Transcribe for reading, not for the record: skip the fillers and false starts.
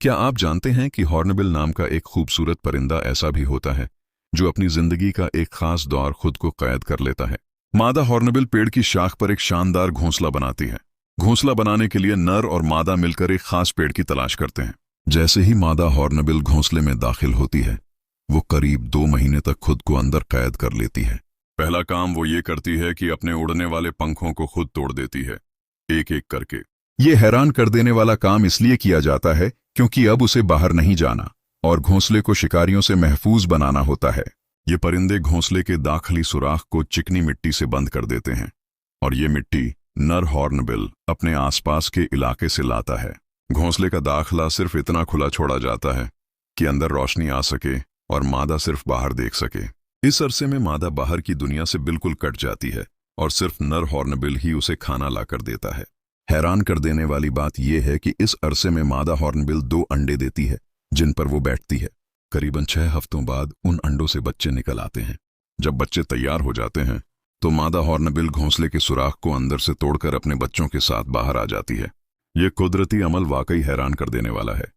क्या आप जानते हैं कि हॉर्नबिल नाम का एक खूबसूरत परिंदा ऐसा भी होता है जो अपनी जिंदगी का एक खास दौर खुद को कैद कर लेता है। मादा हॉर्नबिल पेड़ की शाख पर एक शानदार घोंसला बनाती है। घोंसला बनाने के लिए नर और मादा मिलकर एक खास पेड़ की तलाश करते हैं। जैसे ही मादा हॉर्नबिल घोंसले में दाखिल होती है, वो करीब 2 महीने तक खुद को अंदर कैद कर लेती है। पहला काम वो ये करती है कि अपने उड़ने वाले पंखों को खुद तोड़ देती है, एक एक करके। ये हैरान कर देने वाला काम इसलिए किया जाता है क्योंकि अब उसे बाहर नहीं जाना और घोंसले को शिकारियों से महफूज बनाना होता है। ये परिंदे घोंसले के दाखिली सुराख को चिकनी मिट्टी से बंद कर देते हैं और ये मिट्टी नर हॉर्नबिल अपने आसपास के इलाके से लाता है। घोंसले का दाखला सिर्फ इतना खुला छोड़ा जाता है कि अंदर रोशनी आ सके और मादा सिर्फ बाहर देख सके। इस अरसे में मादा बाहर की दुनिया से बिल्कुल कट जाती है और सिर्फ नर हॉर्नबिल ही उसे खाना लाकर देता है। हैरान कर देने वाली बात यह है कि इस अरसे में मादा हॉर्नबिल 2 अंडे देती है जिन पर वो बैठती है। करीबन 6 हफ्तों बाद उन अंडों से बच्चे निकल आते हैं। जब बच्चे तैयार हो जाते हैं तो मादा हॉर्नबिल घोंसले के सुराख को अंदर से तोड़कर अपने बच्चों के साथ बाहर आ जाती है। ये कुदरती अमल वाकई हैरान कर देने वाला है।